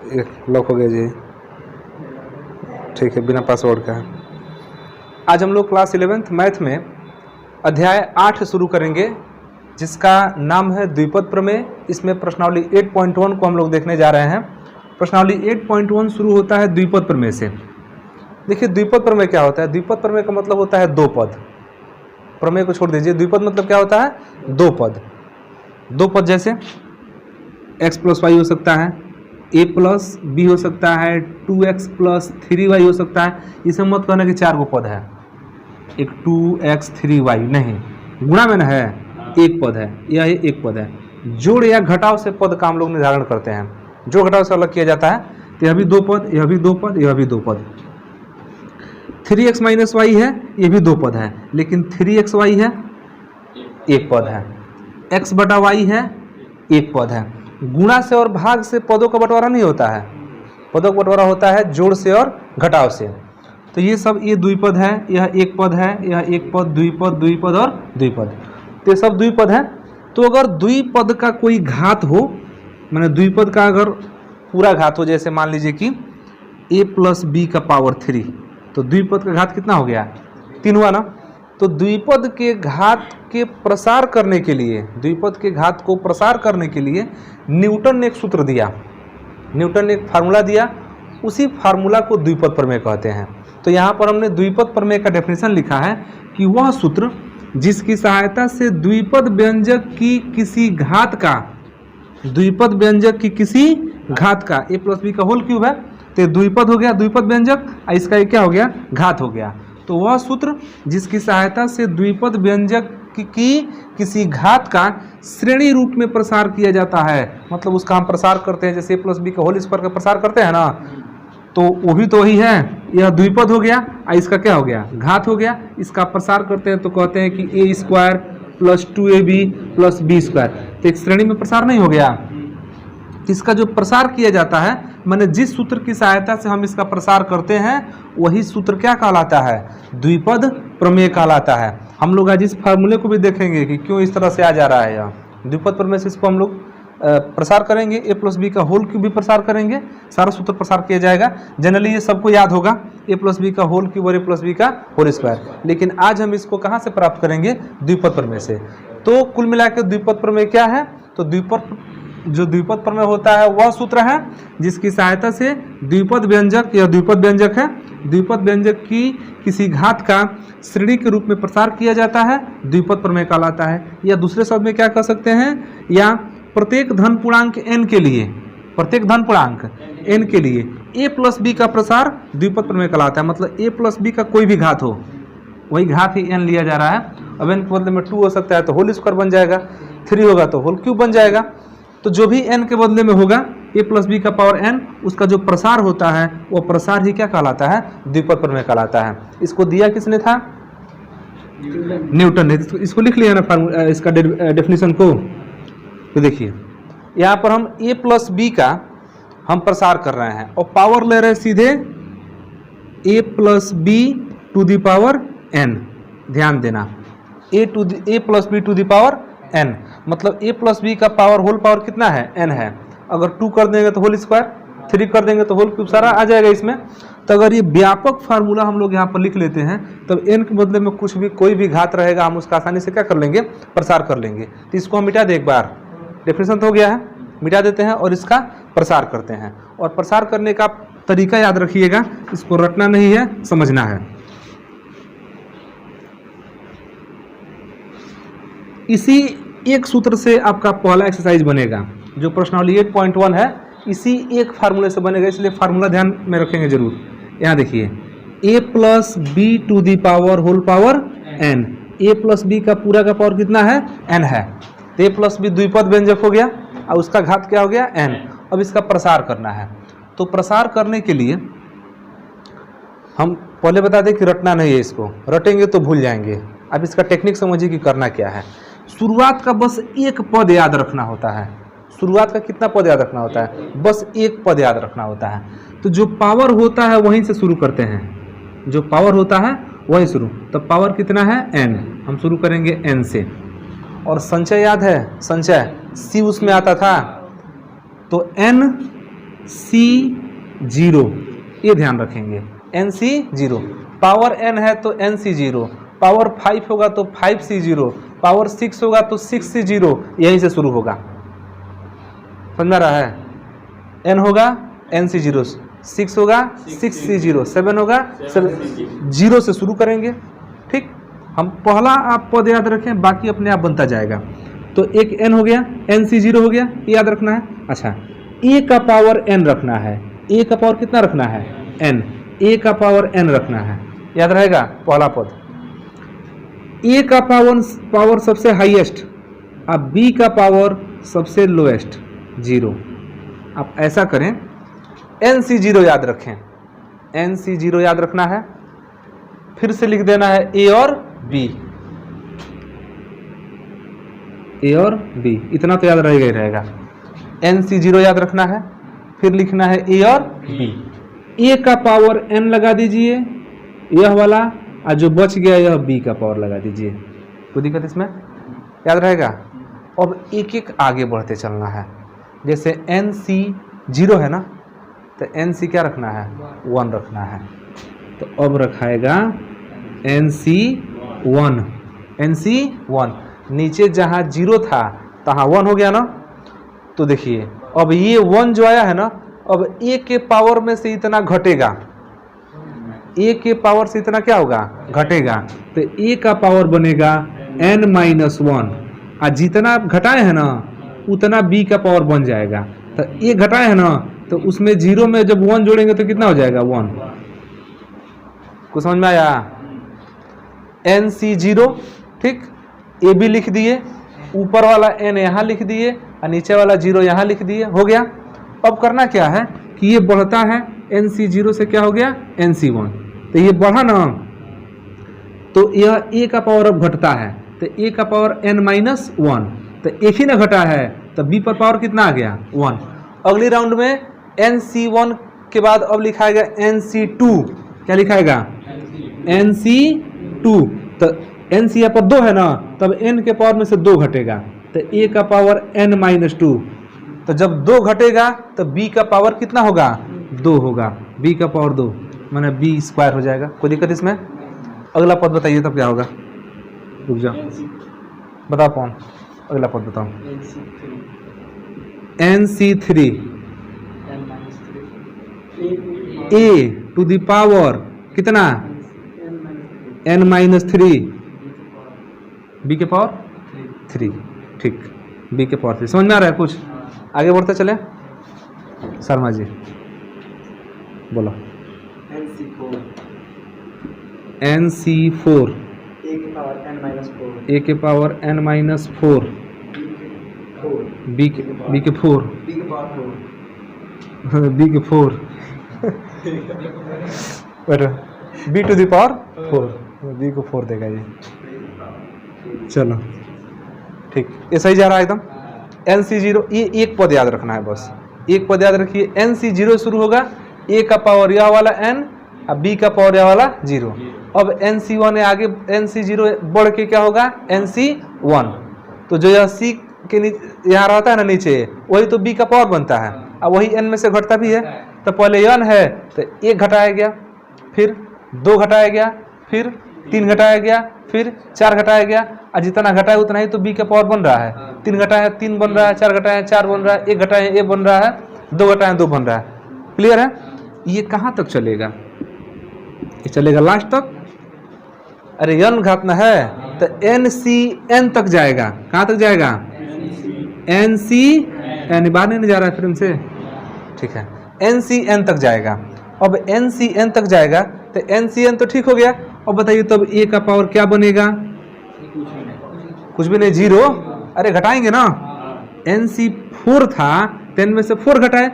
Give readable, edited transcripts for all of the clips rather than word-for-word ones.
Lock हो गया जी, ठीक है, बिना पासवर्ड का। आज हम लोग क्लास 11th मैथ में अध्याय 8 शुरू करेंगे, जिसका नाम है द्विपद प्रमेय। इसमें प्रश्नावली 8.1 को हम लोग देखने जा रहे हैं। प्रश्नावली 8.1 शुरू होता है द्विपद प्रमेय से। देखिए द्विपद प्रमेय क्या होता है। द्विपद प्रमेय का मतलब होता है दो पद। प्रमेय को छोड़ दीजिए, द्विपद मतलब क्या होता है, दो पद। दो पद जैसे x + y हो सकता है, a + b हो सकता है, 2x + 3y हो सकता है। इसे मत कहना कि चार गो पद है, एक 2x 3y नहीं, गुणा में न है, एक पद है, यह एक पद है। जोड़ या घटाव से पद का हम लोग निर्धारण करते हैं। जोड़ घटाव से अलग किया जाता है। तो यह भी दो पद, यह भी दो पद, यह भी दो पद। 3x - y है, यह भी दो पद है, लेकिन 3xy है, एक पद है। x/y है, एक पद है। गुणा से और भाग से पदों का बंटवारा नहीं होता है, पदों का बंटवारा होता है जोड़ से और घटाव से। तो ये सब ये द्विपद है, यह एक पद है, यह एक पद, द्विपद, द्विपद और द्विपद। तो ये सब द्विपद है। तो अगर द्विपद का कोई घात हो, माने द्विपद का अगर पूरा घात हो, जैसे मान लीजिए कि a + b का पावर 3, तो द्विपद का घात कितना हो गया, 3 हुआ ना। तो द्विपद के घात के प्रसार करने के लिए, द्विपद के घात को प्रसार करने के लिए न्यूटन ने एक सूत्र दिया, न्यूटन ने एक फार्मूला दिया। उसी फार्मूला को द्विपद प्रमेय कहते हैं। तो यहाँ पर हमने द्विपद प्रमेय का डेफिनेशन लिखा है कि वह सूत्र जिसकी सहायता से द्विपद व्यंजक की किसी घात का, द्विपद व्यंजक की किसी घात का, a + b का होल क्यूब है, तो द्विपद हो गया, द्विपद व्यंजक, इसका ये क्या हो गया, घात हो गया। तो वह सूत्र जिसकी सहायता से द्विपद व्यंजक की किसी घात का श्रेणी रूप में प्रसार किया जाता है, मतलब उसका हम प्रसार करते हैं, जैसे a + b का होल स्क्वायर का प्रसार करते हैं ना, तो वो भी तो वही है, यह द्विपद हो गया, इसका क्या हो गया, घात हो गया। इसका प्रसार करते हैं तो कहते हैं कि a² + 2ab + b²। तो एक श्रेणी में प्रसार नहीं हो गया। इसका जो प्रसार किया जाता है, माने जिस सूत्र की सहायता से हम इसका प्रसार करते हैं, वही सूत्र क्या कहलाता है, द्विपद प्रमेय कहलाता है। हम लोग आज इस फार्मूले को भी देखेंगे कि क्यों इस तरह से आ जा रहा है यह द्विपद प्रमेय से। इसको हम लोग प्रसार करेंगे, a + b का होल क्यूब भी प्रसार करेंगे, सारा सूत्र प्रसार किया जाएगा। जनरली ये सबको याद होगा, a + b का होल क्यूब और a + b का होल स्क्वायर। लेकिन आज हम इसको कहाँ से प्राप्त करेंगे, द्विपद प्रमेय से। तो कुल मिला के द्विपद प्रमेय क्या है, तो जो द्विपद प्रमेय होता है वह सूत्र है जिसकी सहायता से द्विपद व्यंजक, या द्विपद व्यंजक है, द्विपद व्यंजक की किसी घात का श्रेणी के रूप में प्रसार किया जाता है, द्विपद प्रमेय कहलाता है। या दूसरे शब्द में क्या कह सकते हैं, या प्रत्येक धन पूर्णांक n के लिए, प्रत्येक धन पूर्णांक n के लिए a + b का प्रसार द्विपद प्रमेय कहलाता है। मतलब a + b का कोई भी घात हो, वही घात ही n लिया जा रहा है। अब n के बदले में 2 हो सकता है तो होल स्क्वायर बन जाएगा, 3 होगा तो होल क्यूब बन जाएगा। तो जो भी n के बदले में होगा, a + b का पावर n, उसका जो प्रसार होता है वो प्रसार ही क्या कहलाता है, द्विपद प्रमेय कहलाता है। इसको दिया किसने था, न्यूटन ने। इसको लिख लिया ना इसका डेफिनेशन को। तो देखिए यहाँ पर हम a + b का हम प्रसार कर रहे हैं और पावर ले रहे हैं सीधे a + b to the power n। ध्यान देना, a + b to the power n, मतलब a + b का पावर होल पावर कितना है, n है। अगर 2 कर देंगे तो होल स्क्वायर, 3 कर देंगे तो होल क्यूब, सारा आ जाएगा इसमें। तो अगर ये व्यापक फार्मूला हम लोग यहाँ पर लिख लेते हैं, तब n के बदले में कुछ भी कोई भी घात रहेगा, हम उसका आसानी से क्या कर लेंगे, प्रसार कर लेंगे। तो इसको हम मिटा दे, एक बार डेफिनेशन तो हो गया है, मिटा देते हैं और इसका प्रसार करते हैं। और प्रसार करने का तरीका याद रखिएगा, इसको रटना नहीं है, समझना है। इसी एक सूत्र से आपका पहला एक्सरसाइज बनेगा, जो प्रश्नावली 8.1 है, इसी एक फार्मूले से बनेगा, इसलिए फार्मूला ध्यान में रखेंगे जरूर। यहाँ देखिए a + b to the power whole power n, a + b का पूरा का पावर कितना है, n है। तो a + b द्विपद व्यंजक हो गया और उसका घात क्या हो गया, n। अब इसका प्रसार करना है। तो प्रसार करने के लिए हम पहले बता दें कि रटना नहीं है, इसको रटेंगे तो भूल जाएंगे। अब इसका टेक्निक समझिए कि करना क्या है। शुरुआत का बस एक पद याद रखना होता है। शुरुआत का कितना पद याद रखना होता है, बस एक पद याद रखना होता है। तो जो पावर होता है वहीं से शुरू करते हैं, जो पावर होता है वहीं शुरू। तो पावर कितना है, n, हम शुरू करेंगे n से। और संचय याद है, संचय c उसमें आता था, तो n NC0, ये ध्यान रखेंगे, NC0। पावर n है तो NC0, पावर 5 होगा तो 5C0, पावर 6 होगा तो 6C0, यहीं से शुरू होगा। समझ में आ रहा है? n होगा NC0, 6 होगा 6C0, 7 होगा 0 से शुरू करेंगे। ठीक, हम पहला आप पद याद रखें, बाकी अपने आप बनता जाएगा। तो एक n हो गया, NC0 हो गया, याद रखना है। अच्छा, a का पावर n रखना है, a का पावर कितना रखना है? n, a का पावर n रखना है, याद रहेगा पहला पद। a का पावर सबसे हाईएस्ट, अब b का पावर सबसे लोएस्ट 0। आप ऐसा करें, NC0 याद रखें, NC0 याद रखना है, फिर से लिख देना है a और b, a और b, इतना तो याद रहेगा ही रहेगा। NC0 याद रखना है, फिर लिखना है a और b। a का पावर n लगा दीजिए यह वाला, और जो बच गया यह b का पावर लगा दीजिए। कोई दिक्कत इसमें? याद रहेगा। अब एक एक आगे बढ़ते चलना है। जैसे NC0 है ना, तो NC क्या रखना है? 1 रखना है। तो अब रखाएगा NC1, NC1। नीचे जहाँ 0 था तहाँ 1 हो गया ना। तो देखिए अब ये 1 जो आया है ना, अब a के पावर में से इतना घटेगा, a के पावर से इतना क्या होगा? घटेगा। तो a का पावर बनेगा n-1, और जितना आप घटाए हैं ना उतना b का पावर बन जाएगा। तो a घटाए है ना, तो उसमें 0 में जब 1 जोड़ेंगे तो कितना हो जाएगा? 1। कुछ समझ में आया? NC0, ठीक, a भी लिख दिए, ऊपर वाला n यहाँ लिख दिए और नीचे वाला 0 यहाँ लिख दिए, हो गया। अब करना क्या है कि ये बढ़ता है, NC0 से क्या हो गया? NC1। तो ये बढ़ा ना, तो यह a का पावर अब घटता है, तो a का पावर n-1, तो एक ही ना घटा है, तो b पर पावर कितना आ गया? 1। अगली राउंड में NC1 के बाद अब लिखाएगा NC2। क्या लिखाएगा? NC2। तो NC यहाँ पर 2 है ना, तब n के पावर में से 2 घटेगा, तो a का पावर n-2। तो जब 2 घटेगा तो b का पावर कितना होगा? 2 होगा, b का पावर 2 माने b² हो जाएगा। कोई दिक्कत इसमें? अगला पद बताइए तब क्या होगा। रुक जाओ, बताओ कौन अगला पद बताओ। NC3, a to the power कितना? n-3, b के पावर 3। ठीक, b के पावर 3। समझ में आ रहा है? कुछ आगे बढ़ते चले। शर्मा जी बोलो। NC4, a के पावर n-4, b के 4, b के 4 b to the power 4, b को 4 देगा ये। चलो ठीक, ये सही जा रहा है एकदम। NC0, ये एक पद याद रखना है, बस एक पद याद रखिए। NC0 शुरू होगा, a का पावर यह वाला n और b का पावर यह वाला 0। अब NC1 है, आगे NC0 बढ़ के क्या होगा? NC1। तो जो यह c के यहाँ रहता है ना नीचे, वही तो b का पावर बनता है, और वही n में से घटता भी है। तो पहले n है तो 1 घटाया गया, फिर 2 घटाया गया, फिर 3 घटाया गया, फिर 4 घटाया गया, और जितना घटाया उतना ही तो b का पावर बन रहा है। 3 घटाया 3 बन रहा है, 4 घटाया 4 बन रहा है, 1 घटाया 1 बन रहा है, 2 घटाया 2 बन रहा है। क्लियर है? ये कहाँ तक चलेगा? ये चलेगा लास्ट तक। अरे n घातना है तो NCN तक जाएगा। कहाँ तक जाएगा? NCN, बाहर नहीं जा रहा है फिल्म से, ठीक है, NCN तक जाएगा। अब NCN तक जाएगा तो NCN तो ठीक हो गया। अब बताइए तब a का पावर क्या बनेगा? कुछ भी नहीं, 0। अरे घटाएंगे ना, NC4 था तो n में से 4 घटाए,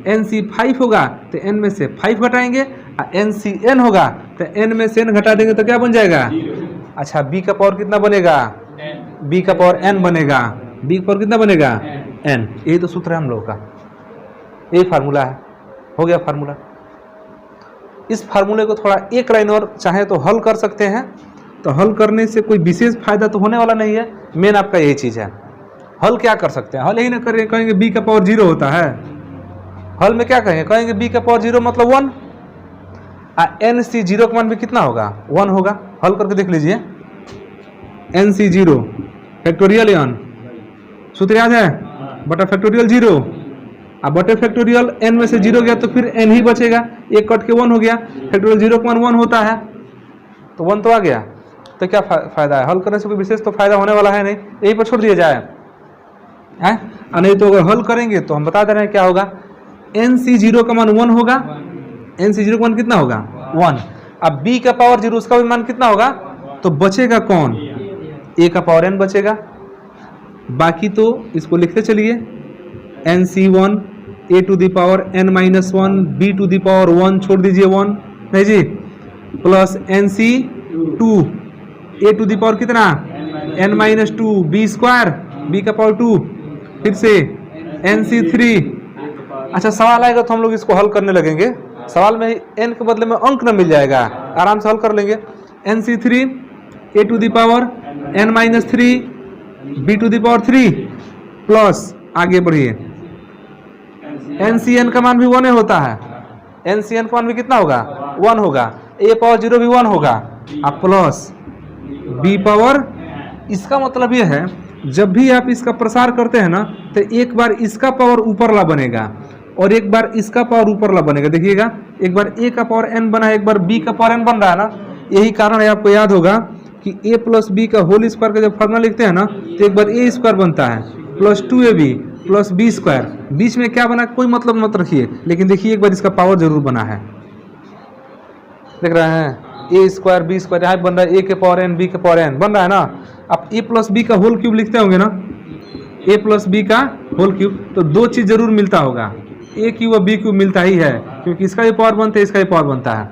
NC5 होगा तो n में से 5 घटाएंगे, और NCN होगा तो n में से n घटा देंगे तो क्या बन जाएगा? अच्छा, b का पावर कितना बनेगा? b का पावर n बनेगा। b का पावर कितना बनेगा? n। यही तो सूत्र है हम लोग का, यही फार्मूला है। हो गया फार्मूला। इस फार्मूले को थोड़ा एक लाइन और चाहे तो हल कर सकते हैं, तो हल करने से कोई विशेष फायदा तो होने वाला नहीं है। मेन आपका यही चीज़ है। हल क्या कर सकते हैं? हल यही ना करें, कहेंगे b का पावर 0 होता है, हल में क्या कहेंगे, कहेंगे b का पावर 0 मतलब 1, NC0 का मान भी कितना होगा 1 होगा। हल करके देख लीजिए, NC0 फैक्टोरियल n सूत्र याद है, बटा फैक्टोरियल 0, अब बटे फैक्टोरियल n में से 0 गया तो फिर n ही बचेगा, एक कट के 1 हो गया, फैक्टोरियल 0 का मान 1 होता है तो 1 तो आ गया। तो क्या फायदा है, हल करने से कोई विशेष तो फायदा होने वाला है नहीं, यही पर छोड़ दिया जाए है, नहीं तो अगर हल करेंगे तो हम बता दे रहे हैं क्या होगा, NC0 का मान 1 होगा, NC0 का मान कितना होगा 1, अब b का पावर 0 उसका भी मान कितना होगा, तो बचेगा कौन, a का पावर n बचेगा, बाकी तो इसको लिखते चलिए, NC1 a to the power n minus 1 b to the power 1 छोड़ दीजिए 1 नहीं जी, plus NC2 a to the power कितना n minus 2 b square b का पावर 2, फिर से NC3। अच्छा सवाल आएगा तो हम लोग इसको हल करने लगेंगे, सवाल में n के बदले में अंक न मिल जाएगा, आराम से हल कर लेंगे। NC3 a to the power n minus 3 b to the power 3 plus आगे बढ़िए NCN का मान भी 1 होता है, NCN का मान भी कितना होगा 1 होगा, a पावर 0 भी 1 होगा, अब प्लस b पावर, इसका मतलब यह है जब भी आप इसका प्रसार करते हैं ना तो एक बार इसका पावर ऊपरला बनेगा और एक बार इसका पावर ऊपरला बनेगा, देखिएगा एक बार a का पावर n बना है, एक बार b का पावर n बन रहा है ना, यही कारण है आपको याद होगा कि a प्लस बी का होल स्क्वायर का जब फॉर्मूला लिखते हैं ना तो एक बार a स्क्वायर बनता है plus 2ab plus b square, बीच में क्या बना कोई मतलब मत रखिए, लेकिन देखिए एक बार इसका पावर जरूर बना है, देख रहे हैं a स्क्वायर b स्क्वायर यहाँ बन रहा है, a के पावर n b के पावर n बन रहा है ना, आप a प्लस बी का होल क्यूब लिखते होंगे ना, a प्लस बी का होल क्यूब, तो दो चीज जरूर मिलता होगा, a क्यूब और b क्यूब मिलता ही है क्योंकि इसका भी पावर बनता है इसका भी पावर बनता है,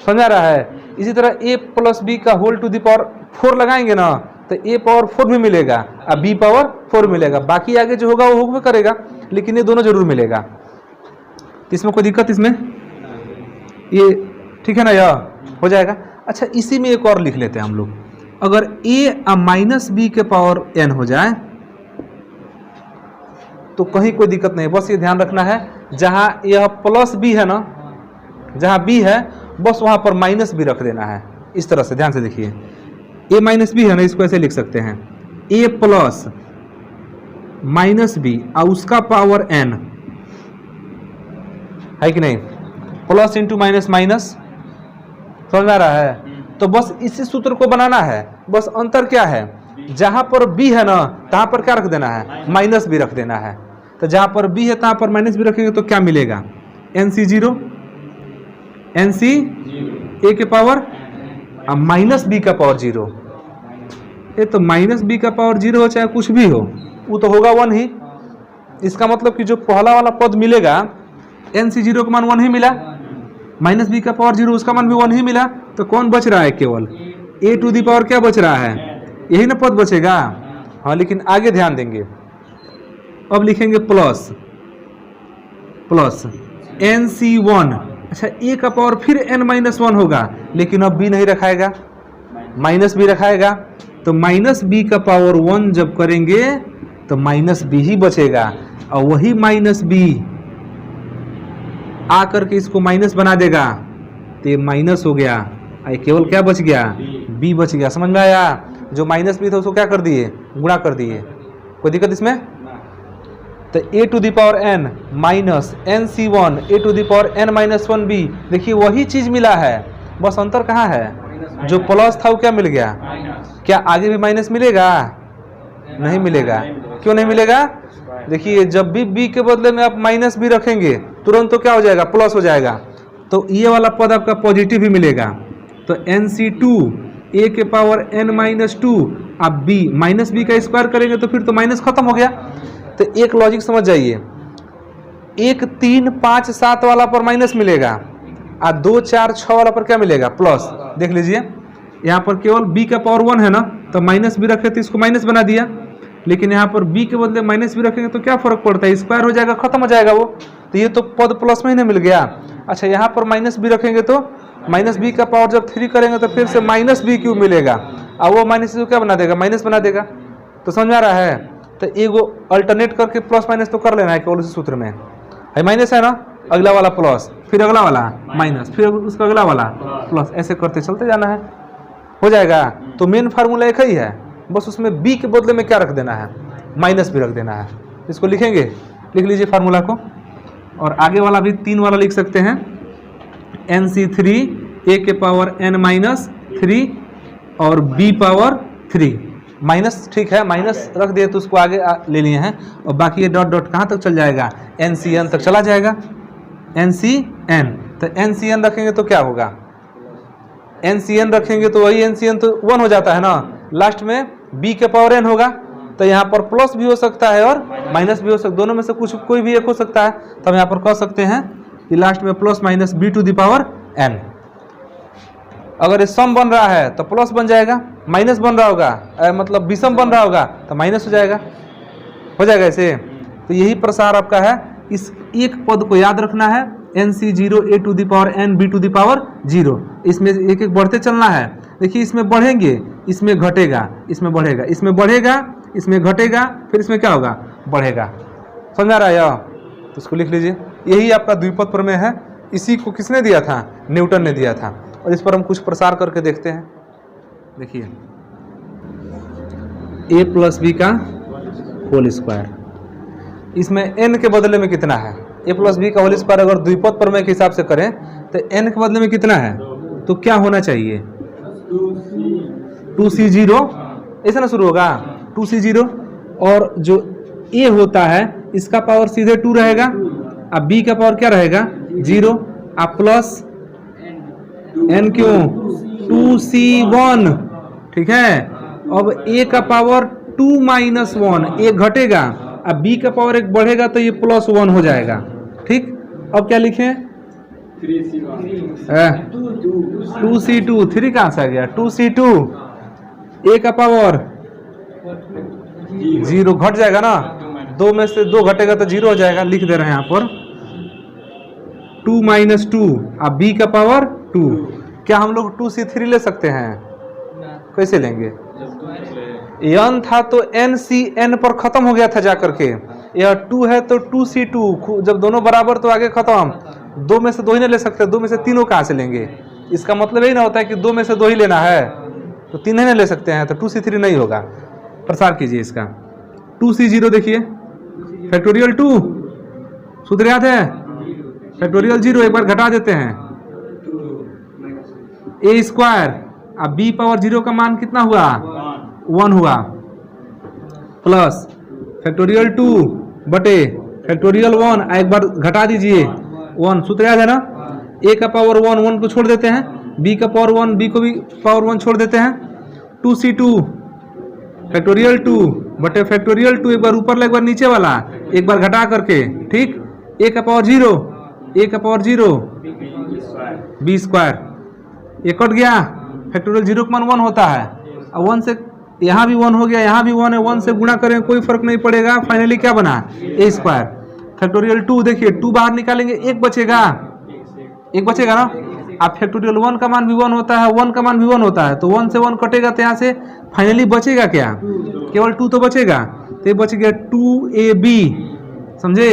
समझा रहा है। इसी तरह a प्लस बी का होल टू द पावर 4 लगाएंगे ना तो a पावर 4 भी मिलेगा और b पावर 4 मिलेगा, बाकी आगे जो होगा वो होगा करेगा, लेकिन ये दोनों जरूर मिलेगा, तो इसमें कोई दिक्कत, इसमें ये ठीक है ना, यह हो जाएगा। अच्छा इसी में एक और लिख लेते हैं हम लोग, अगर a माइनस बी के पावर n हो जाए तो कहीं कोई दिक्कत नहीं, बस ये ध्यान रखना है जहां यह प्लस b है ना, जहां b है बस वहां पर माइनस b रख देना है, इस तरह से ध्यान से देखिए, a माइनस बी है ना, इसको ऐसे लिख सकते हैं a प्लस माइनस बी और उसका पावर n है कि नहीं, प्लस इंटू माइनस माइनस, समझ आ रहा है। तो बस इसी सूत्र को बनाना है, बस अंतर क्या है, जहां पर b है ना तहां पर क्या रख देना है, माइनस b रख देना है, तो जहां पर b है तहां पर माइनस b रखेंगे तो क्या मिलेगा, NC0 NC a के पावर माइनस b का पावर 0, ये तो माइनस b का पावर 0 हो चाहे कुछ भी हो वो तो होगा 1 ही, इसका मतलब कि जो पहला वाला पद मिलेगा NC0 का मान 1 ही मिला, माइनस b का पावर 0 उसका मान भी 1 ही मिला, तो कौन बच रहा है, केवल a टू दी पावर क्या बच रहा है, यही ना पद बचेगा। हाँ लेकिन आगे ध्यान देंगे, अब लिखेंगे प्लस प्लस NC1, अच्छा a का पावर फिर n माइनस 1 होगा, लेकिन अब b नहीं रखाएगा, माइनस b रखाएगा, तो माइनस b का पावर 1 जब करेंगे तो माइनस b ही बचेगा, और वही माइनस b आकर के इसको माइनस बना देगा, तो ये माइनस हो गया, केवल क्या बच गया, b बच गया, समझ में आया। जो माइनस b था उसको क्या कर दिए, गुणा कर दिए, कोई दिक्कत इसमें। तो a to the power n minus NC1 a to the power n minus 1b, देखिए वही चीज मिला है, बस अंतर कहाँ है, जो प्लस था वो क्या मिल गया, क्या आगे भी माइनस मिलेगा, नहीं मिलेगा, क्यों नहीं मिलेगा, देखिए जब भी b के बदले में आप माइनस b रखेंगे तुरंत तो क्या हो जाएगा, प्लस हो जाएगा, तो ये वाला पद आपका पॉजिटिव ही मिलेगा, तो NC2 a के पावर n माइनस 2, आप b माइनस b का स्क्वायर करेंगे तो फिर तो माइनस खत्म हो गया। तो एक लॉजिक समझ जाइए, 1 3 5 7 वाला पर माइनस मिलेगा और 2 4 6 वाला पर क्या मिलेगा, प्लस। देख लीजिए यहाँ पर केवल b का पावर 1 है ना, तो माइनस b रखे तो इसको माइनस बना दिया, लेकिन यहाँ पर b के बदले माइनस b रखेंगे तो क्या फर्क पड़ता है, स्क्वायर हो जाएगा, खत्म हो जाएगा वो, तो ये तो पद प्लस में ही नहीं मिल गया। अच्छा यहाँ पर माइनस b रखेंगे तो माइनस b का पावर जब 3 करेंगे तो फिर से माइनस b क्यूब मिलेगा, और वो माइनस को क्या बना देगा, माइनस बना देगा, तो समझ आ रहा है। तो एगो अल्टरनेट करके प्लस माइनस तो कर लेना है केवल उसी सूत्र में। है माइनस है ना, अगला वाला प्लस, फिर अगला वाला माइनस, फिर उसका अगला वाला प्लस, ऐसे करते चलते जाना है, हो जाएगा। तो मेन फार्मूला एक ही है, बस उसमें b के बदले में क्या रख देना है, माइनस भी रख देना है। इसको लिखेंगे, लिख लीजिए फार्मूला को। और आगे वाला भी 3 वाला लिख सकते हैं, NC3 a के पावर n माइनस 3 और b पावर 3 माइनस, ठीक है, माइनस रख दिए तो उसको आगे ले लिए हैं। और बाकी ये डॉट डॉट कहाँ तक चल जाएगा, NCN तक चला जाएगा, NCN। तो NCN रखेंगे तो क्या होगा, NCN रखेंगे तो वही NCN तो 1 हो जाता है ना, लास्ट में b के पावर n होगा। तो यहाँ पर प्लस भी हो सकता है और माइनस भी हो सकता है, दोनों में से कुछ कोई भी एक हो सकता है। तो हम यहाँ पर कह सकते हैं कि लास्ट में plus minus b to the power n। अगर ये सम बन रहा है तो प्लस बन जाएगा, माइनस बन रहा होगा मतलब विषम बन रहा होगा तो माइनस हो जाएगा ऐसे। तो यही प्रसार आपका है। इस एक पद को याद रखना है, NC0 a to the power n b to the power 0। इसमें एक एक बढ़ते चलना है। देखिए इसमें बढ़ेंगे, इसमें घटेगा, इसमें बढ़ेगा, इसमें बढ़ेगा, इसमें घटेगा, फिर इसमें क्या होगा, बढ़ेगा। समझा रहा है? तो इसको लिख लीजिए। यही आपका द्विपद प्रमेय है। इसी को किसने दिया था, न्यूटन ने दिया था। और इस पर हम कुछ प्रसार करके देखते हैं। देखिए a प्लस बी का होल स्क्वायर, इसमें n के बदले में कितना है, a प्लस बी का होल स्क्वायर अगर द्विपद प्रमेय के हिसाब से करें तो n के बदले में कितना है, तो क्या होना चाहिए, 2c0, ऐसा ना शुरू होगा 2c0। और जो a होता है इसका पावर सीधे 2 रहेगा, अब b का पावर क्या रहेगा 0, अब प्लस n क्यों 2c1, ठीक है। अब a का पावर 2 माइनस 1, एक घटेगा, अब b का पावर एक बढ़ेगा तो ये प्लस 1 हो जाएगा, ठीक। अब क्या लिखें 2c2, 3 कहाँ से आ गया 2c2, a का पावर 0 घट जाएगा ना, 2 में से 2 घटेगा तो 0 हो जाएगा। लिख दे रहे हैं यहाँ पर 2 माइनस 2, अब b का पावर 2। क्या हम लोग 2c3 ले सकते हैं, कैसे लेंगे, n था तो NCN पर खत्म हो गया था जा करके, यह 2 है तो 2c2, जब दोनों बराबर तो आगे खत्म। 2 में से 2 ही नहीं ले सकते, 2 में से 3 कहाँ से लेंगे, इसका मतलब यही ना होता है कि 2 में से 2 ही लेना है, तो 3 ही नहीं ले सकते हैं, तो 2c3 नहीं होगा। प्रसार कीजिए इसका 2c0, देखिए फैक्टोरियल 2 सूत्र याद है, फैक्टोरियल 0 एक बार घटा देते हैं, a स्क्वायर, अब b पावर 0 का मान कितना हुआ 1 हुआ, प्लस फैक्टोरियल 2 बटे फैक्टोरियल 1, एक बार घटा दीजिए 1, सूत्र याद है ना, a का पावर 1, 1 को छोड़ देते हैं, b का पावर 1, b को भी पावर 1 छोड़ देते हैं, 2c2 फैक्टोरियल 2 बटे फैक्टोरियल 2, एक बार ऊपर ला एक बार नीचे वाला, एक बार घटा करके, ठीक। a का पावर 0, a का पावर 0, b स्क्वायर, ये कट गया, फैक्टोरियल 0 का मान 1 होता है, अब 1 से यहाँ भी 1 हो गया, यहाँ भी 1 है, 1 से गुणा करें कोई फर्क नहीं पड़ेगा, फाइनली क्या बना a स्क्वायर। फैक्टोरियल 2 देखिए 2 बाहर निकालेंगे, एक बचेगा ना, आप फैक्टोरियल 1 का मान भी 1 होता है, 1 का मान भी 1 होता है, तो 1 से 1 कटेगा तो यहाँ से फाइनली बचेगा क्या, केवल 2 तो बचेगा, तो ये बच गया 2ab, समझे।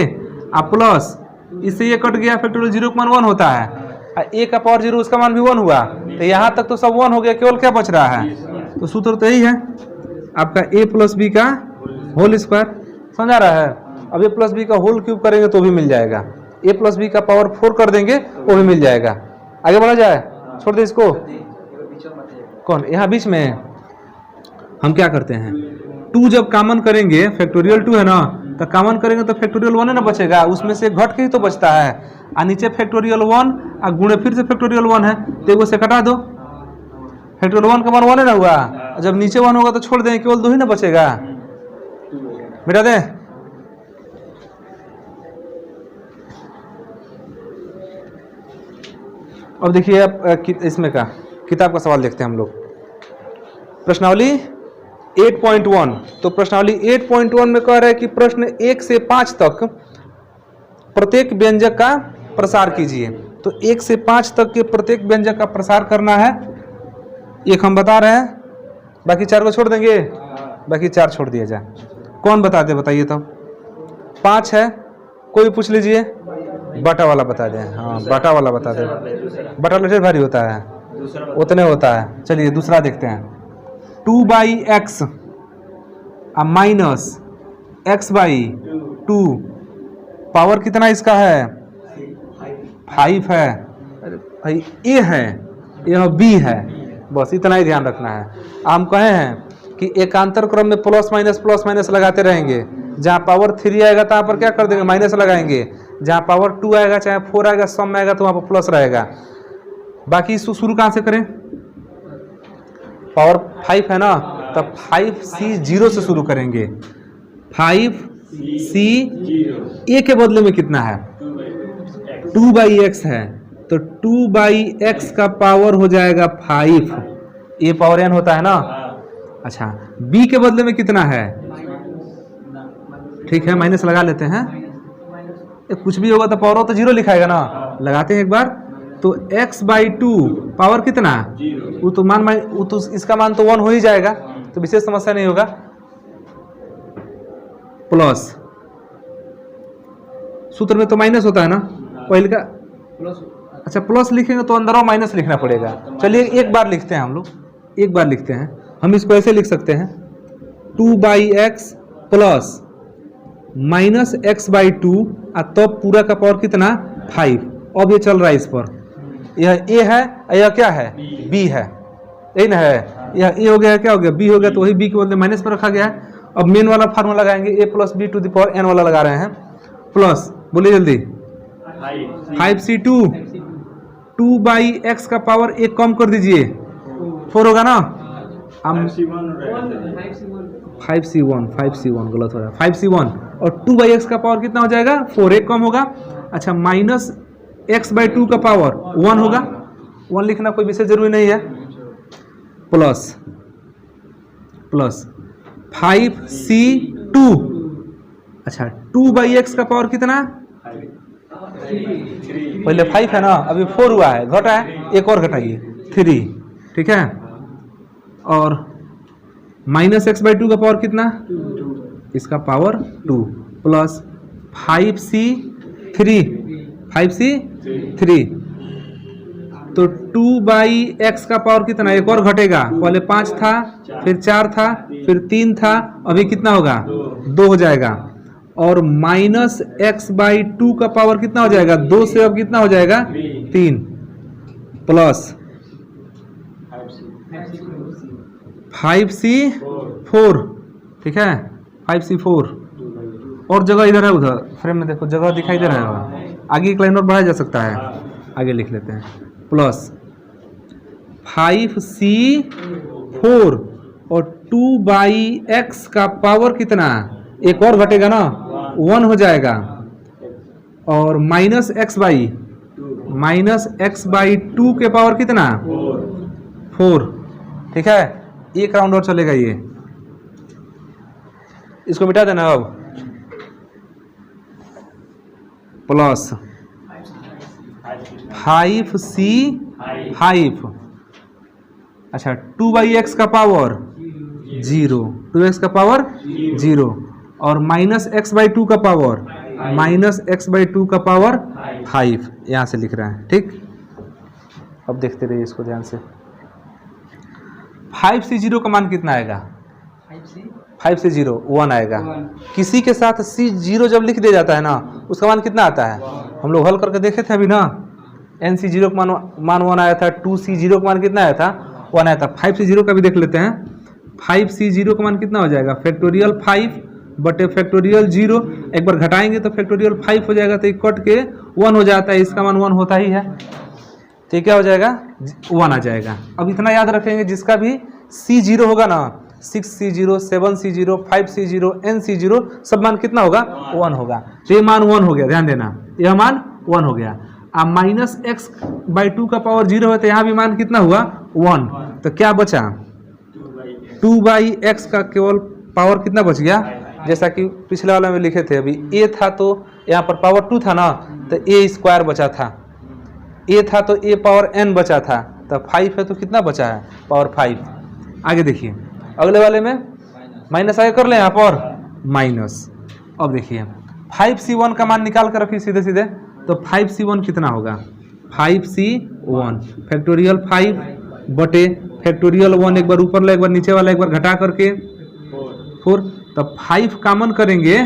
आप प्लस इससे ये कट गया, फैक्टोरियल 0 का मान 1 होता है, a का पावर 0 उसका मान भी 1 हुआ, तो यहाँ तक तो सब 1 हो गया, केवल क्या बच रहा है, तो सूत्र तो यही है आपका a प्लस बी का होल स्क्वायर। समझा रहा है? अब a प्लस बी का होल क्यूब करेंगे तो भी मिल जाएगा, a प्लस बी का पावर 4 कर देंगे वो भी मिल जाएगा। आगे बढ़ा जाए, छोड़ दे इसको, कौन यहाँ बीच में, हम क्या करते हैं 2 जब कॉमन करेंगे, फैक्टोरियल 2 है ना, तो कॉमन करेंगे तो फैक्टोरियल 1 है ना बचेगा, उसमें से घट के ही तो बचता है, और नीचे फैक्टोरियल 1 और गुणे फिर से फैक्टोरियल 1 है, तो एगो से कटा दो, फैक्टोरियल 1 का मान 1 है ना हुआ, जब नीचे 1 होगा तो छोड़ देंगे, केवल 2 ही ना बचेगा, मिटा दें। अब देखिए आप इसमें का किताब का सवाल देखते हैं हम लोग, प्रश्नावली 8.1। तो प्रश्नावली 8.1 में कह रहा है कि प्रश्न 1 से 5 तक प्रत्येक व्यंजक का प्रसार कीजिए। तो 1 से 5 तक के प्रत्येक व्यंजक का प्रसार करना है, एक हम बता रहे हैं, बाकी 4 को छोड़ देंगे, बाकी 4 छोड़ दिया जाए। कौन बताते बताइए तो, 5 है, कोई पूछ लीजिए। बटा वाला बता दें, हाँ बटा वाला बता दें, बटा लेटर भारी होता है, उतने होता है। चलिए दूसरा देखते हैं, 2/x minus x by 2 power कितना इसका है 5 है। अरे भाई ए है, यह बी है, बस इतना ही ध्यान रखना है। हम कहे हैं कि एकांतर क्रम में प्लस माइनस लगाते रहेंगे। जहाँ पावर 3 आएगा तो यहाँ पर क्या कर देंगे, माइनस लगाएंगे। जहाँ पावर 2 आएगा चाहे 4 आएगा, सम में आएगा तो वहाँ पर प्लस रहेगा। बाकी इसको शुरू कहाँ से करें, पावर 5 है ना, तब 5c 0 से शुरू करेंगे। 5c ए के बदले में कितना है 2/x है, तो 2/x का पावर हो जाएगा 5, ए पावर n होता है ना। अच्छा b के बदले में कितना है, ठीक है माइनस लगा लेते हैं, कुछ भी होगा तो पावर हो तो 0 लिखाएगा ना, लगाते हैं एक बार। तो x/2 पावर कितना, वो तो मान वो तो इसका मान तो 1 हो ही जाएगा, तो विशेष समस्या नहीं होगा। प्लस सूत्र में तो माइनस होता है ना पहले का, अच्छा प्लस लिखेंगे तो अंदर माइनस लिखना पड़ेगा। चलिए एक बार लिखते हैं हम लोग, एक बार लिखते हैं। हम इसको ऐसे लिख सकते हैं 2/x प्लस माइनस x/2 तो पूरा का पावर कितना 5। अब ये चल रहा है इस पर, यह a है, यह क्या है b है, यही ना है। यह a हो गया, क्या हो गया b हो गया, तो वही b के बदले माइनस पर रखा गया है। अब मेन वाला फार्मूला लगाएंगे, a plus b to the power n वाला लगा रहे हैं। प्लस बोलिए जल्दी 5c2 2/x का पावर 1 कम कर दीजिए 4 होगा ना। 5c1 गलत हो रहा है, 5c1 और 2/x का पावर कितना हो जाएगा 4, 1 कम होगा। अच्छा माइनस x/2 का पावर 1 होगा, 1 लिखना कोई विशेष जरूरी नहीं है। प्लस 5c2, अच्छा 2/x का पावर कितना, पहले 5 है ना, अभी 4 हुआ है, घटा है, एक और घटाइए 3, ठीक है। और माइनस x/2 का पावर कितना, इसका पावर 2 प्लस 5c3 तो 2/x का पावर कितना, एक और घटेगा, पहले 5 था, फिर 4 था, फिर 3 था, अभी कितना होगा 2 हो जाएगा। और माइनस x/2 का पावर कितना हो जाएगा 2 से, अब कितना हो जाएगा 3 प्लस 5c4, ठीक है 5c4। और जगह इधर है, उधर फ्रेम में देखो जगह दिखाई दे रहा है, आगे एक लाइन और बढ़ाया जा सकता है, आगे लिख लेते हैं। प्लस 5c4 और 2/x का पावर कितना, एक और घटेगा ना 1 हो जाएगा। और माइनस x/2 के पावर कितना 4, ठीक है। एक राउंड और चलेगा, ये इसको मिटा देना। अब प्लस 5c5, अच्छा 2/x का पावर 0, 2x का पावर 0 और माइनस x/2 का पावर -5 यहाँ से लिख रहे हैं, ठीक। अब देखते रहिए इसको ध्यान से। 5c0 का मान कितना आएगा, 5c0 1 आएगा। किसी के साथ c0 जब लिख दिया जाता है ना, उसका मान कितना आता है, हम लोग हल करके देखे थे अभी ना। nc0 का मान 1 आया था, 2c0 का मान कितना आया था 1 आया था। 5c0 का भी देख लेते हैं। 5c0 का मान कितना हो जाएगा, फैक्टोरियल 5 बटे फैक्टोरियल 0, एक बार घटाएंगे तो फैक्टोरियल 5 हो जाएगा, तो ये कट के 1 हो जाता है, इसका मान 1 होता ही है, तो ये क्या हो जाएगा 1 आ जाएगा। अब इतना याद रखेंगे, जिसका भी c0 होगा ना, 6c0 7c0 5c0 nc0 सब मान कितना होगा 1 होगा, तो ये मान 1 हो गया, ध्यान देना यह मान 1 हो गया। अब माइनस x/2 का पावर 0 है, तो यहाँ भी मान कितना हुआ 1, तो क्या बचा 2/x का केवल पावर कितना बच गया, जैसा कि पिछले वाला में लिखे थे। अभी a था तो यहाँ पर पावर 2 था ना, तो a² बचा था, a था तो a पावर n बचा था, तो 5 है तो कितना बचा है पावर 5। आगे देखिए अगले वाले में माइनस आगे कर ले यहाँ पर माइनस। अब देखिए 5c1 का मान निकाल कर रखिए सीधे सीधे, तो 5c1 कितना होगा? 5c1 फैक्टोरियल 5 बटे फैक्टोरियल 1, एक बार ऊपर ला एक बार नीचे वाला एक बार घटा करके 4, तब 5 कॉमन करेंगे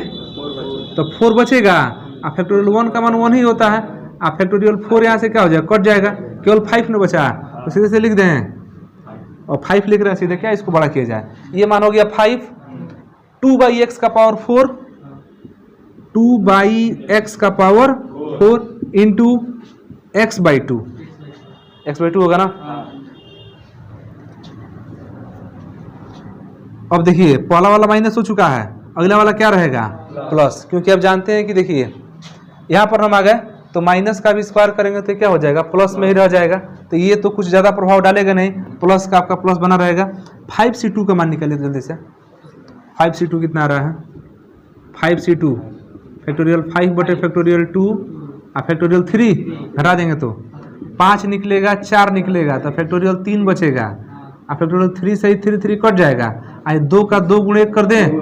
तो 4 बचेगा, और फैक्टोरियल 1 का मान 1 ही होता है, और फैक्टोरियल 4 यहाँ से क्या हो जाएगा? कट जाएगा, केवल 5 न बचा, तो सीधे से लिख दें, और 5 लिख रहे हैं सीधे, क्या इसको बड़ा किया जाए? ये मान हो गया 5, 2/x का पावर 4, 2/x का पावर 4 इंटू x/2, x/2 होगा ना। अब देखिए पहला वाला माइनस हो चुका है, अगला वाला क्या रहेगा? प्लस, क्योंकि अब जानते हैं कि देखिए यहाँ पर हम आ गए तो माइनस का भी स्क्वायर करेंगे तो क्या हो जाएगा? प्लस में ही रह जाएगा, तो ये तो कुछ ज़्यादा प्रभाव डालेगा नहीं, प्लस का आपका प्लस बना रहेगा। 5c2 का मान निकालिए जल्दी से। 5c2 कितना आ रहा है? 5c2 फैक्टोरियल 5 बटे फैक्टोरियल 2 और फैक्टोरियल 3 घटा देंगे तो 5 निकलेगा, 4 निकलेगा, तो फैक्टोरियल 3 बचेगा, और फैक्टोरियल 3 से 3 कट जाएगा, और 2 का 2 गुणे 1 कर दें,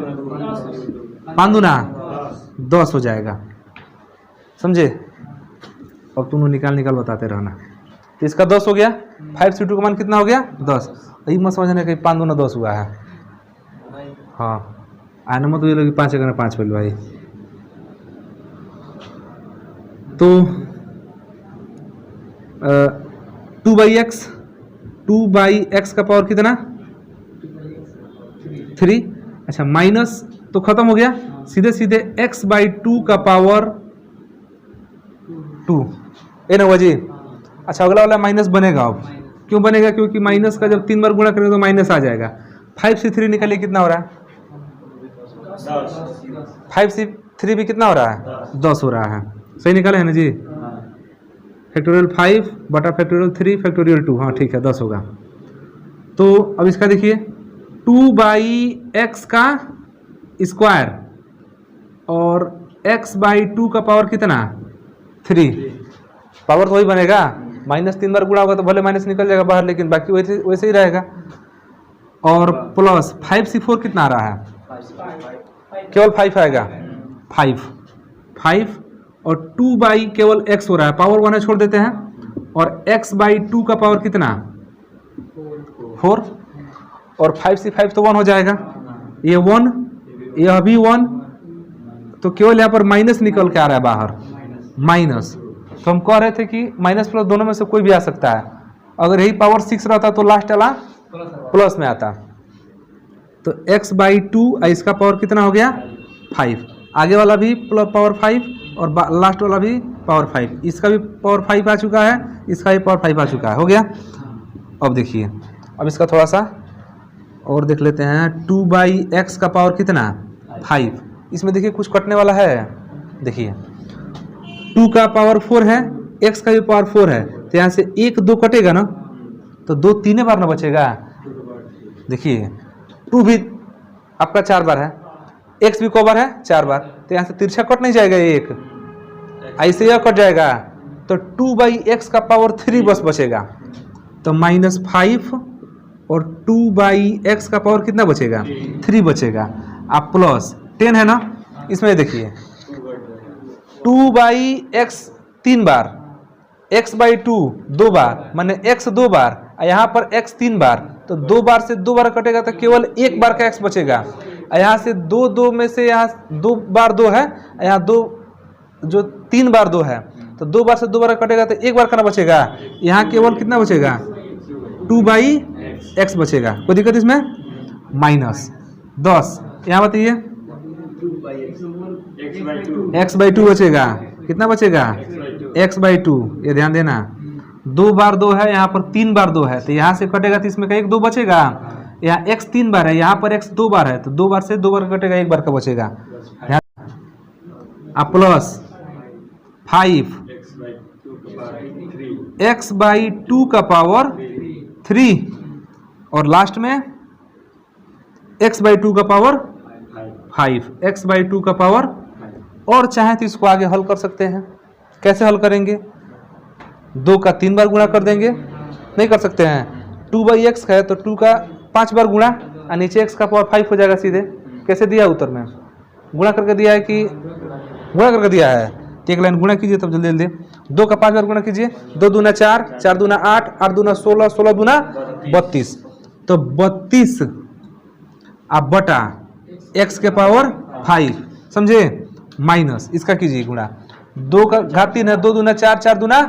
5 दूना 10 हो जाएगा, समझे? अब तुम निकाल बताते रहना। तो इसका 10 हो गया, 5c2 का मान कितना हो गया? 10। यही मत समझने कि 5 दूना 10 हुआ है, हाँ आने मत ये लोग 5 अगर 5 पहले भाई। तो 2/x का पावर कितना? 3। अच्छा माइनस तो खत्म हो गया, सीधे सीधे x/2 का पावर 2 ए ना जी। अच्छा अगला वाला माइनस बनेगा, अब क्यों बनेगा? क्योंकि माइनस का जब 3 बार गुणा करेंगे तो माइनस आ जाएगा। 5c3 निकालिए कितना हो रहा है? 5c3 भी कितना हो रहा है? 10 हो रहा है, सही निकाले है ना जी? फैक्टोरियल 5 बटा फैक्टोरियल 3 फैक्टोरियल 2, हाँ ठीक है 10 होगा। तो अब इसका देखिए 2/x का स्क्वायर और x/2 का पावर कितना? 3। पावर तो वही बनेगा, माइनस 3 बार गुणा होगा तो भले माइनस निकल जाएगा बाहर, लेकिन बाकी वैसे ही रहेगा। और प्लस 5c4 कितना आ रहा है? केवल 5 आएगा, 5 और 2 केवल x हो रहा है, पावर 1 छोड़ देते हैं, और x/2 का पावर कितना? 4, और 5c5 तो 1 हो जाएगा, ये 1 यह भी 1, तो केवल यहाँ पर माइनस निकल के आ रहा है बाहर, माइनस। तो हम कह रहे थे कि माइनस प्लस दोनों में से कोई भी आ सकता है, अगर यही पावर 6 रहता तो लास्ट वाला प्लस में आता। तो x/2 इसका पावर कितना हो गया? 5, आगे वाला भी पावर 5 और लास्ट वाला भी पावर 5, इसका भी पावर 5 आ चुका है, इसका भी पावर 5 आ चुका है, हो गया। अब देखिए अब इसका थोड़ा सा और देख लेते हैं। 2/x का पावर कितना? 5। इसमें देखिए कुछ कटने वाला है, देखिए 2 का पावर 4 है, x का भी पावर 4 है, तो यहाँ से 1 2 कटेगा ना, तो 2 3 बार ना बचेगा। देखिए 2 भी आपका 4 बार है, x भी को बार है? 4 बार, तो यहाँ से तिरछा कट नहीं जाएगा, 1 ऐसे यह कट जाएगा, तो 2/x का पावर 3 बस बचेगा, तो -5 और 2/x का पावर कितना बचेगा? 3 बचेगा। आप प्लस 10 है ना, इसमें देखिए 2/x 3 बार, x/2 2 बार, माने x 2 बार, यहाँ पर x 3 बार, तो 2 बार से 2 बार कटेगा तो केवल 1 बार का x बचेगा। यहाँ से 2 में से यहाँ 2 बार 2 है, यहाँ 2 जो 3 बार 2 है, तो 2 बार से 2 बार कटेगा तो 1 बार का ना बचेगा, यहाँ केवल कितना बचेगा? 2/x बचेगा। कोई दिक्कत इसमें? -10, यहाँ बताइए x/2 बचेगा, कितना बचेगा? x/2, ये ध्यान देना, 2 बार 2 है, यहाँ पर 3 बार 2 है, तो यहाँ से कटेगा तो इसमें का 1 2 बचेगा, यहाँ x 3 बार है, यहाँ पर x 2 बार है, तो 2 बार से 2 बार कटेगा, 1 बार का बचेगा। अब प्लस 5 x/2 का पावर 3 और लास्ट में x/2 का पावर 5, x/2 का पावर। और चाहे तो इसको आगे हल कर सकते हैं। कैसे हल करेंगे? 2 का 3 बार गुणा कर देंगे, नहीं कर सकते हैं? 2/x है तो 2 का 5 बार गुणा, और नीचे x का पावर 5 हो जाएगा सीधे। कैसे दिया उत्तर में? गुणा करके दिया है कि गुणा करके दिया है, तो एक लाइन गुणा कीजिए तब जल्दी जल्दी। 2 का 5 बार गुणा कीजिए, 2 दूना 4, 4 दूना 8, 8 दूना 16, 16 दूना 32। तो 32 आप बटा x के पावर 5, समझे, माइनस इसका कीजिए गुणा। 2 का घात 3 है, 2 दूना 4, 4 दूना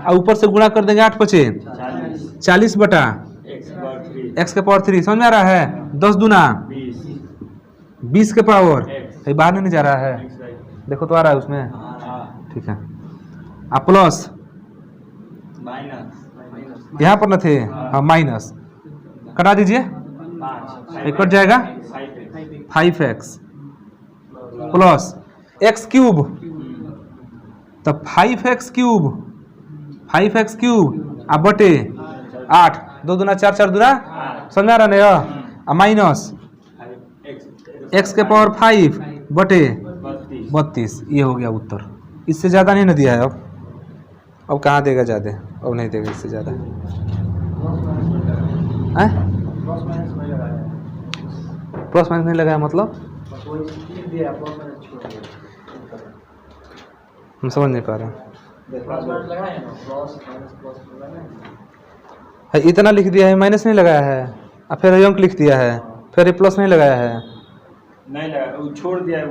और ऊपर से गुणा कर देंगे 8 पचे 40 बटा x के पावर 3, समझ में आ रहा है। 10 दूना 20 के पावर, ये बाहर नहीं जा रहा है, देखो तो आ रहा है उसमें, ठीक है। आप प्लस यहाँ पर न थे, हाँ माइनस कटा दीजिए, कट जाएगा 5x प्लस x क्यूब, तो 5x क्यूब, 5x क्यूब आप बटे 8, 2 दूना 4, 4 दूना, समझ आ रहा है, माइनस x के पावर 5 बटे 32। ये हो गया उत्तर। इससे ज़्यादा नहीं ना दिया है। अब कहाँ देगा ज़्यादा, अब नहीं देगा इससे ज़्यादा। प्लस माइनस नहीं लगाया मतलब हम समझ नहीं पा रहे हैं। इतना लिख दिया है, माइनस नहीं लगाया है, और फिर अंक लिख दिया है, फिर प्लस नहीं लगाया है, नहीं लगा, छोड़ दिया है,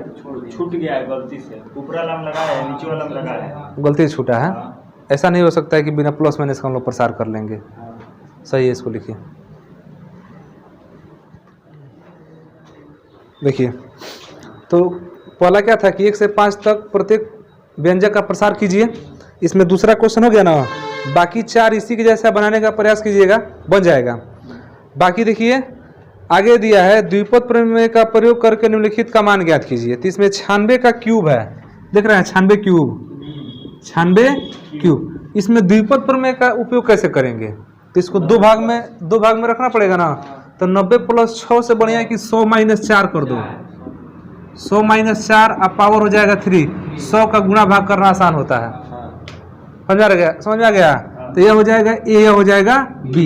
छूट गया है गलती से, ऊपर वाला में लगाया है, नीचे वाला में लगाया है, गलती से छूटा है। ऐसा नहीं हो सकता है कि बिना प्लस माइनस का हम लोग प्रसार कर लेंगे। सही है, इसको लिखिए। देखिए तो पहला क्या था कि 1 से 5 तक प्रत्येक व्यंजक का प्रसार कीजिए। इसमें दूसरा क्वेश्चन हो गया ना, बाकी 4 इसी के जैसा बनाने का प्रयास कीजिएगा, बन जाएगा। बाकी देखिए आगे दिया है द्विपद प्रमेय का प्रयोग करके निम्नलिखित का मान ज्ञात कीजिए। तो इसमें 96 का क्यूब है, देख रहे हैं 96 क्यूब, 96 क्यूब। इसमें द्विपद प्रमेय का उपयोग कैसे करेंगे, तो इसको दो भाग में रखना पड़ेगा ना। तो 90 प्लस 6 से बढ़िया है कि 100 माइनस 4 कर दो, 100 माइनस 4 अब पावर हो जाएगा 3। 100 का गुणा भाग करना आसान होता है, समझ में आ गया। तो यह हो जाएगा a, यह हो जाएगा b,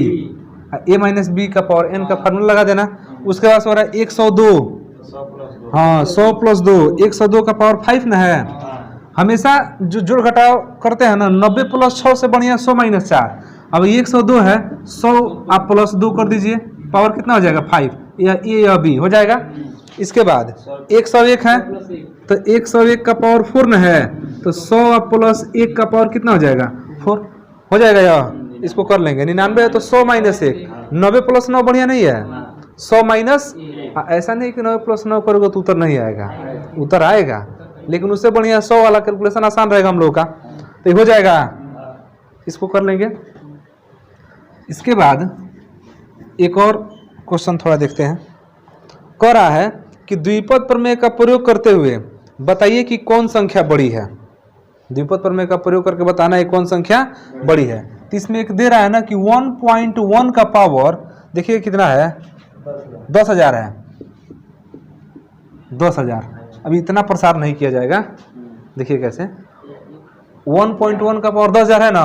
a माइनस बी का पावर n का फार्मूला लगा देना। उसके बाद हो रहा है 102, हाँ 100 प्लस 2, 102 का पावर 5 ना है। हमेशा जो जोड़ घटाव करते हैं ना, 90 प्लस 6 से बढ़िया 100 माइनस 4। अब 102 है, 100 आप प्लस 2 कर दीजिए, पावर कितना हो जाएगा 5, या a या b हो जाएगा। इसके बाद 101 है, तो 101 का पावर 4 न है, तो 100 प्लस 1 का पावर कितना हो जाएगा 4 हो जाएगा। या इसको कर लेंगे। 99 है तो 100 माइनस 1, 90 प्लस 9 बढ़िया नहीं है, 100 माइनस, ऐसा नहीं कि 90 प्लस 9 करोगे तो उत्तर नहीं आएगा, उत्तर आएगा, लेकिन उससे बढ़िया 100 वाला कैलकुलेशन आसान रहेगा हम लोग का, तो हो जाएगा। इसको कर लेंगे। इसके बाद एक और क्वेश्चन थोड़ा देखते हैं। कह रहा है कि द्विपद प्रमेय का प्रयोग करते हुए बताइए कि कौन संख्या बड़ी है। द्विपद प्रमेय का प्रयोग करके बताना है कौन संख्या बड़ी है। तो इसमें एक दे रहा है ना कि 1.1 का पावर देखिए कितना है, 10,000 है, 10,000। अभी इतना प्रसार नहीं किया जाएगा, देखिए कैसे। 1.1 का पावर 10,000 है ना,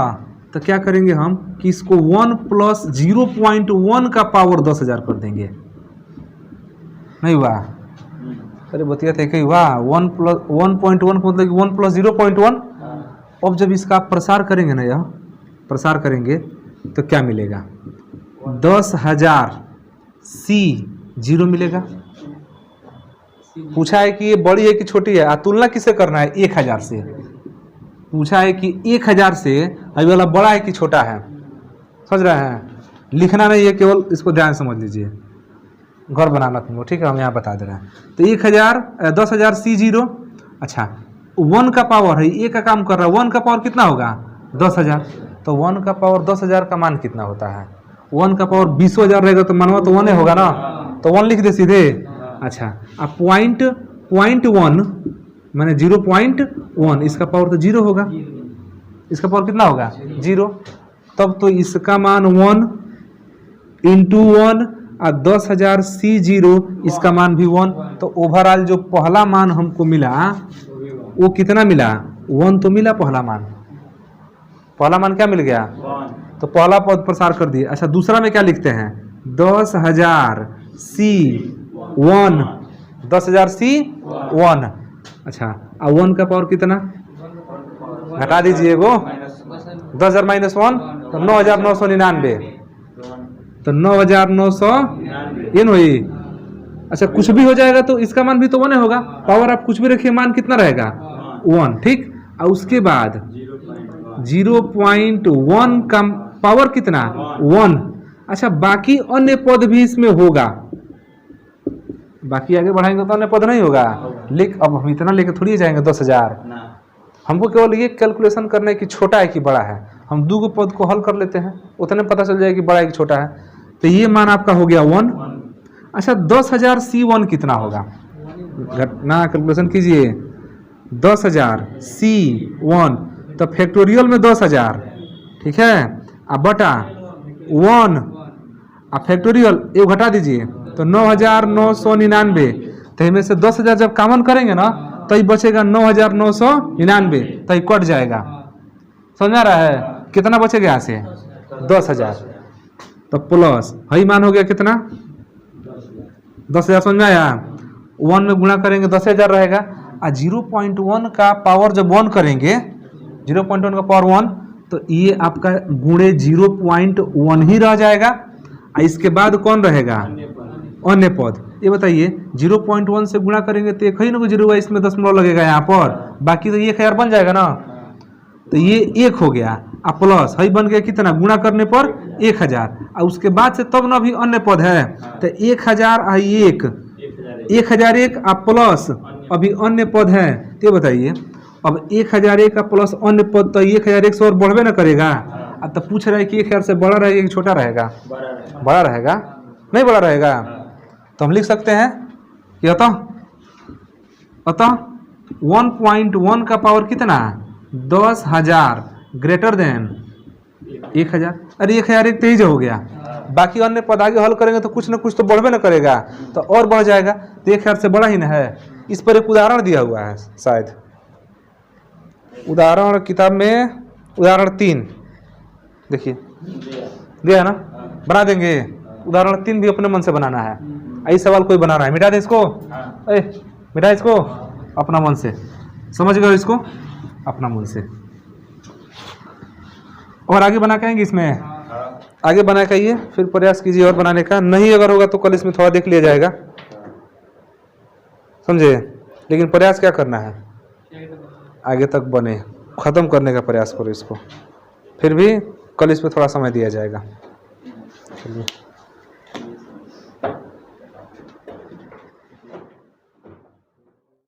तो क्या करेंगे हम कि इसको 1 प्लस 0.1 का पावर 10,000 कर देंगे। नहीं हुआ, अरे बतिया थे कहीं हुआ। 1 प्लस 1.1 को मतलब 1 प्लस 0.1। अब जब इसका प्रसार करेंगे ना, यह प्रसार करेंगे तो क्या मिलेगा, 10,000 C 0 मिलेगा। पूछा है कि ये बड़ी है कि छोटी है, तुलना किससे करना है, 1000 से। पूछा है कि 1000 से अभी वाला बड़ा है कि छोटा है, समझ रहे हैं। लिखना नहीं है, केवल इसको ध्यान समझ लीजिए, घर बनाना तुमको, ठीक है, हम यहाँ बता दे रहे हैं। तो 10,000 C 0, अच्छा 1 का पावर है, ए का काम कर रहा है, 1 का पावर कितना होगा 10,000। तो 1 का पावर 10,000 का मान कितना होता है, 1 का पावर 20,000 रहेगा तो मनवा तो 1 होगा ना, तो 1 लिख दे सीधे। अच्छा अब पॉइंट 1 मैंने 0.1, इसका पावर तो 0 होगा, इसका पावर कितना होगा 0। तब तो इसका मान 1 इंटू 1 और 10,000 C 0, इसका मान भी 1। तो ओवरऑल जो पहला मान हमको मिला वो कितना मिला, 1 तो मिला पहला मान क्या मिल गया, तो पहला पद प्रसार कर दिए। अच्छा दूसरा में क्या लिखते हैं, 10,000 C 1, 10,000 C 1। अच्छा अब 1 का पावर कितना घटा दीजिए वो 10,000 माइनस 1 तो 9,999 तो 9,900 ये नहीं। अच्छा कुछ भी हो जाएगा तो इसका मान भी तो 1 होगा। पावर आप कुछ भी रखिए मान कितना रहेगा 1 ठीक। और उसके बाद 0.1 का पावर कितना 1। अच्छा बाकी अन्य पद भी इसमें होगा। बाकी आगे बढ़ाएंगे तो अन्य पद नहीं होगा। लेकिन अब हम इतना लेके थोड़ी जाएंगे 10,000। हमको केवल ये कैलकुलेशन करना है कि छोटा है कि बड़ा है। हम दो गो पद को हल कर लेते हैं उतने पता चल जाएगा कि बड़ा है कि छोटा है। तो ये मान आपका हो गया 1। अच्छा 10,000 C1 कितना होगा घटना कैलकुलेशन कीजिए। 10,000 C1 तो फैक्टोरियल में 10,000 ठीक है। अब बटा 1 अब फैक्टोरियल ये घटा दीजिए तो 9,999। तो इनमें से 10,000 जब कॉमन करेंगे ना तो ये बचेगा 9,999 तो ये कट जाएगा। समझ आ रहा है कितना बचेगा यहाँ से 10,000 तो प्लस वही मान हो गया कितना 10,000। समझ में आया 1 में गुणा करेंगे 10,000 रहेगा। और 0.1 का पावर जब 1 करेंगे 0.1 का पावर 1 तो ये आपका गुणे 0.1 ही रह जाएगा। और इसके बाद कौन रहेगा अन्य पद। ये बताइए 0.1 से गुणा करेंगे तो एक ही ना 0 हुआ इसमें दशमलव लगेगा यहाँ पर। बाकी तो 1,000 बन जाएगा ना तो ये 1 हो गया। अब प्लस हई बन गया कितना गुणा करने पर 1,000। और उसके बाद से तब ना अभी अन्य पद है तो 1,001 1,001 आप प्लस अभी अन्य पद है। तो बताइए अब 1,001 का प्लस अन्य पद तो 1,001 से और बढ़वे ना करेगा। अब तो पूछ रहा है कि 1,000 से बड़ा रहेगा कि छोटा रहेगा। बड़ा रहेगा नहीं बड़ा रहेगा तो हम लिख सकते हैं कि अतः 1.1 का पावर कितना 10,000 ग्रेटर देन 1,000। अरे 1,001 तेज हो गया। बाकी अन्य पद आगे हल करेंगे तो कुछ ना कुछ तो बढ़वे ना करेगा तो और बढ़ जाएगा तो 1,000 से बड़ा ही ना है। इस पर एक उदाहरण दिया हुआ है शायद उदाहरण किताब में उदाहरण 3 देखिए दिया है ना। बना देंगे उदाहरण 3 भी अपने मन से बनाना है। यही सवाल कोई बना रहा है मिटा दे इसको। मिटा इसको अपना मन से समझ गए इसको अपना मन से। और आगे बना के आएंगे इसमें आगे बना के आइए फिर प्रयास कीजिए और बनाने का। नहीं अगर होगा तो कल इसमें थोड़ा देख लिया जाएगा समझे। लेकिन प्रयास क्या करना है आगे तक बने ख़त्म करने का प्रयास करो इसको। फिर भी कल इस पर थोड़ा समय दिया जाएगा। चलिए।